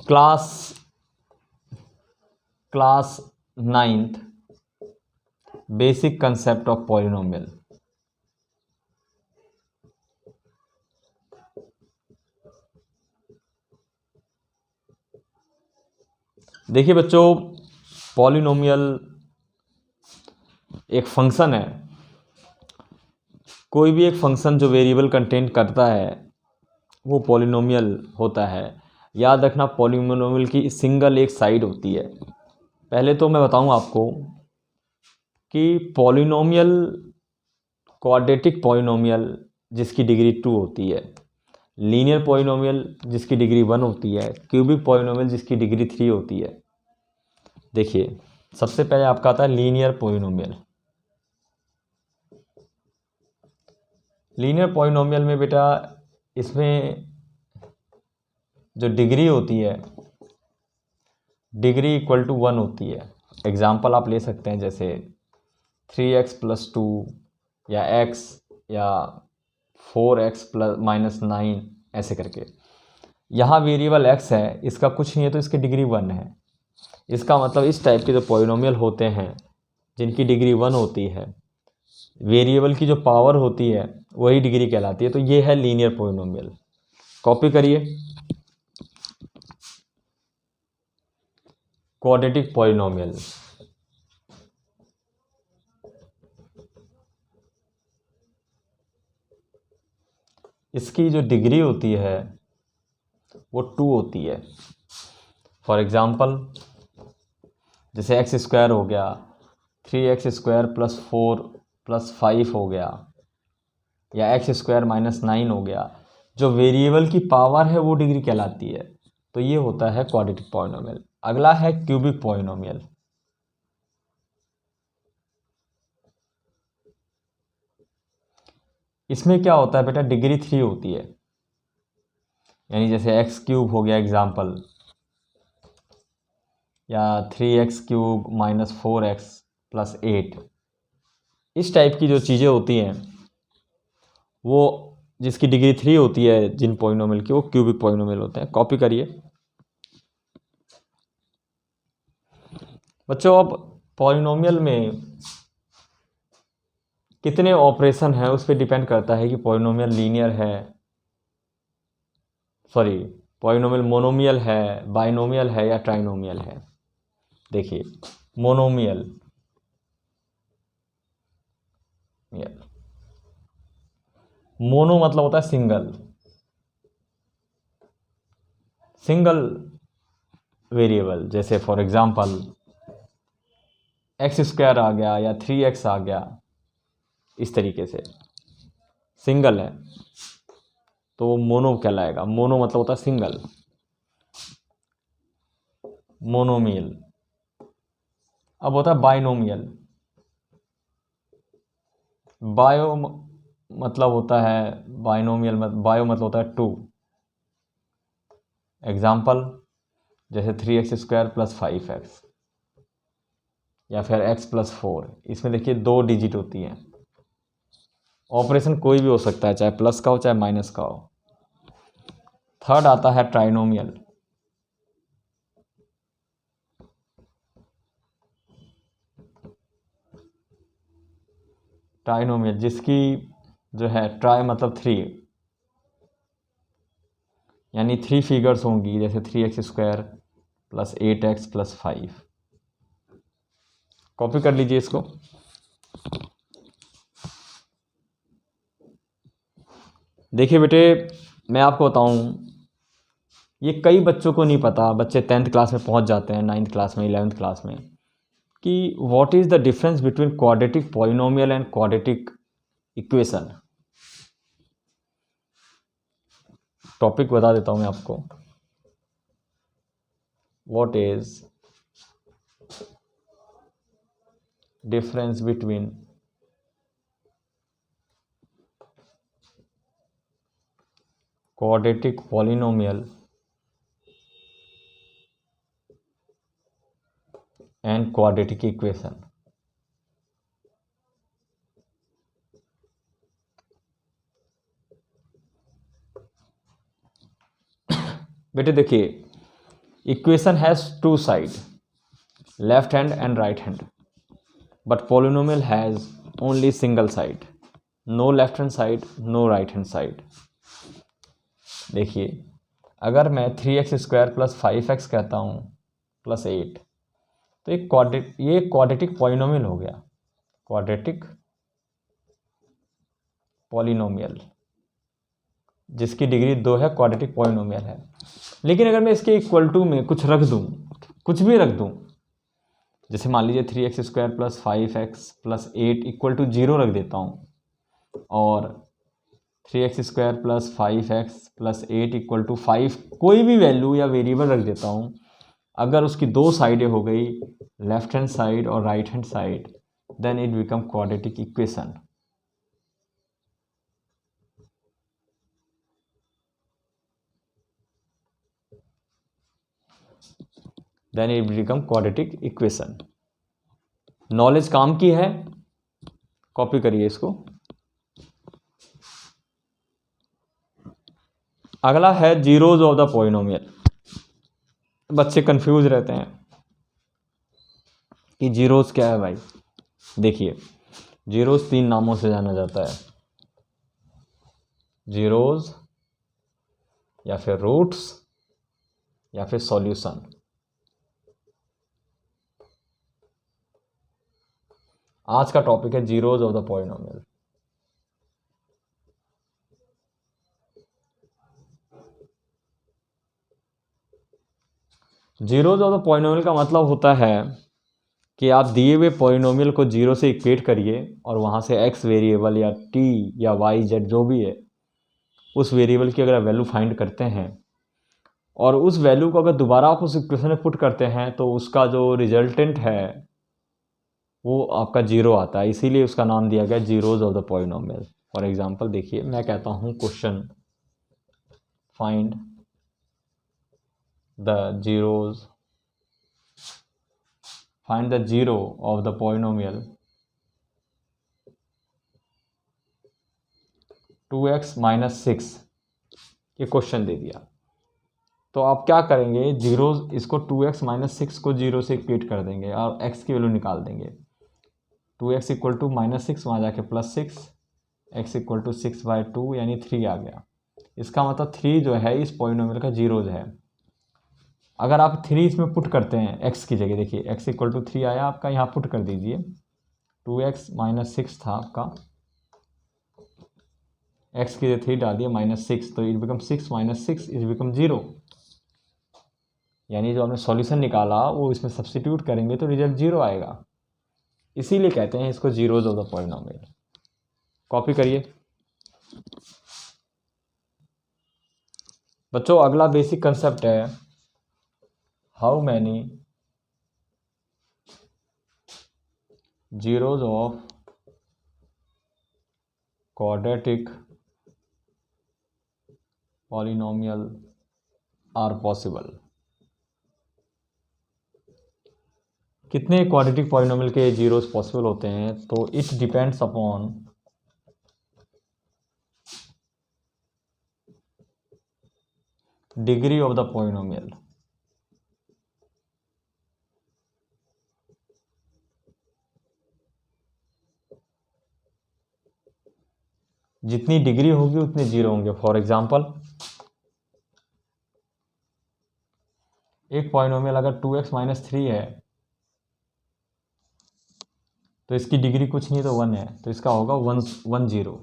Class 9th basic concept of polynomial. देखिए बच्चों, polynomial एक फंक्शन है। कोई भी एक फंक्शन जो वेरिएबल कंटेन करता है वो पॉलिनोमियल होता है। याद रखना, पॉलिनोमियल की सिंगल एक साइड होती है। पहले तो मैं बताऊं आपको कि पॉलिनोमियल, क्वाड्रेटिक पॉलिनोमियल जिसकी डिग्री 2 होती है, लीनियर पॉलिनोमियल जिसकी डिग्री 1 होती है, क्यूबिक पॉलिनोमियल जिसकी डिग्री 3 होती है। देखिए, सबसे पहले आपका आता है लीनियर पॉलिनोमियल। लीनियर पॉलिनोमियल में बेटा, इसमें जो डिग्री होती है, डिग्री इक्वल टू 1 होती है। एग्जाम्पल आप ले सकते हैं, जैसे 3x+2 या x या 4x+-9 ऐसे करके। यहाँ वेरिएबल x है, इसका कुछ नहीं है तो इसकी डिग्री 1 है। इसका मतलब इस टाइप के जो पॉलिनोमियल होते हैं जिनकी डिग्री 1 होती है, वेरिएबल की जो पावर होती है वही डिग्री कहलाती है। तो ये है लीनियर पॉलिनोमियल। कॉपी करिए। क्वाड्रेटिक पॉलिनोमियल, इसकी जो डिग्री होती है वो 2 होती है। फॉर एग्जाम्पल, जैसे x² हो गया, 3x² + 4 + 5 हो गया, या x² - 9 हो गया। जो वेरिएबल की पावर है वो डिग्री कहलाती है। तो ये होता है क्वाड्रेटिक पॉलिनोमियल। अगला है क्यूबिक पॉलिनोमियल। इसमें क्या होता है बेटा, डिग्री 3 होती है। यानी जैसे x³ हो गया एग्जाम्पल, या 3x³ - 4x + 8, इस टाइप की जो चीज़ें होती हैं वो जिसकी डिग्री 3 होती है, जिन पॉलिनोमियल की, वो क्यूबिक पॉलिनोमियल होते हैं। कॉपी करिए बच्चों। अब पॉलिनोमियल में कितने ऑपरेशन है उस पर डिपेंड करता है कि पॉलिनोमियल लीनियर है, सॉरी, पॉलिनोमियल मोनोमियल है, बाइनोमियल है या ट्राइनोमियल है। देखिए, मोनोमियल, मोनो मतलब होता है सिंगल, सिंगल वेरिएबल। जैसे फॉर एग्जांपल x² आ गया या 3x आ गया, इस तरीके से सिंगल है तो वो मोनो कहलाएगा। मोनो मतलब होता है सिंगल, मोनोमियल। अब होता है बाइनोमियल। बायो मतलब होता है, बाइनोमियल बायो मतलब होता है 2। एग्जाम्पल जैसे 3x² + 5x, या फिर x+4। इसमें देखिए 2 डिजिट होती हैं। ऑपरेशन कोई भी हो सकता है, चाहे प्लस का हो चाहे माइनस का हो। थर्ड आता है ट्राइनोमियल। ट्राइनोमियल जिसकी जो है, ट्राई मतलब 3, यानी 3 फिगर्स होंगी, जैसे 3x² + 8x + 5। कॉपी कर लीजिए इसको। देखिए बेटे, मैं आपको बताऊं, ये कई बच्चों को नहीं पता। बच्चे 10th क्लास में पहुंच जाते हैं, 9th क्लास में, 11th क्लास में, कि what is the difference between quadratic polynomial and quadratic equation. Topic बता देता हूं मैं आपको। What is difference between quadratic polynomial and quadratic equation. बेटे देखिए, equation has two side, left hand and right hand, but polynomial has only single side, no left hand side, no right hand side. देखिए, अगर मैं 3x² + 5x कहता हूँ + 8, तो ये quadratic polynomial हो गया, क्वाड्रेटिक पॉलिनोमियल जिसकी डिग्री 2 है, क्वाड्रेटिक पॉलिनोमियल है। लेकिन अगर मैं इसके इक्वल टू में कुछ रख दूँ, कुछ भी रख दूँ, जैसे मान लीजिए 3x² + 5x + 8 = 0 रख देता हूँ, और 3x² + 5x + 8 = 5 कोई भी वैल्यू या वेरिएबल रख देता हूँ, अगर उसकी दो साइडें हो गई, लेफ्ट हैंड साइड और right hand side, then it become quadratic equation. Then it become quadratic equation. Knowledge काम की है, कॉपी करिए इसको। अगला है जीरोज ऑफ द पॉलिनोमियल। बच्चे कंफ्यूज रहते हैं कि जीरोज क्या है भाई। देखिए, जीरोज 3 नामों से जाना जाता है, जीरोज या फिर रूट्स या फिर सॉल्यूशन। आज का टॉपिक है zeros of the polynomial. Zeros of the polynomial का मतलब होता है कि आप दिए हुए पॉलिनोमियल को 0 से इक्वेट करिए और वहाँ से x वेरिएबल या t या y z जो भी है, उस वेरिएबल की अगर वैल्यू फाइंड करते हैं और उस वैल्यू को अगर दोबारा आप उस इक्वेशन में पुट करते हैं तो उसका जो रिजल्टेंट है वो आपका 0 आता है, इसीलिए उसका नाम दिया गया zeros of the polynomial. For example देखिए, मैं कहता हूँ question find the zero of the polynomial 2x - 6, ये क्वेश्चन दे दिया। तो आप क्या करेंगे, जीरोज इसको 2x - 6 को 0 से इक्वेट कर देंगे और x की वैल्यू निकाल देंगे। 2x = -6, वहाँ जाके +6, x = 6/2 यानी 3 आ गया। इसका मतलब 3 जो है इस पॉलिनोमियल का जीरोज है। अगर आप 3 इसमें पुट करते हैं x की जगह, देखिए x = 3 आया आपका, यहाँ पुट कर दीजिए। 2x - 6 था आपका, x की जगह 3 डाल दिया -6, तो इट बिकम 6 - 6 इज बिकम 0। यानी जो आपने सॉल्यूशन निकाला वो इसमें सब्स्टिट्यूट करेंगे तो रिजल्ट 0 आएगा। इसीलिए कहते हैं इसको zeros of the polynomial. Copy करिए बच्चों। अगला बेसिक कंसेप्ट है, how many zeros of quadratic polynomial are possible. कितने क्वाड्रेटिक पॉलिनोमियल के जीरोज पॉसिबल होते हैं, तो it depends upon degree of the polynomial. जितनी डिग्री होगी उतने जीरो होंगे। फॉर एग्जांपल, एक पॉलिनोमियल अगर 2x - 3 है तो इसकी डिग्री कुछ नहीं तो 1 है, तो इसका होगा 1 0।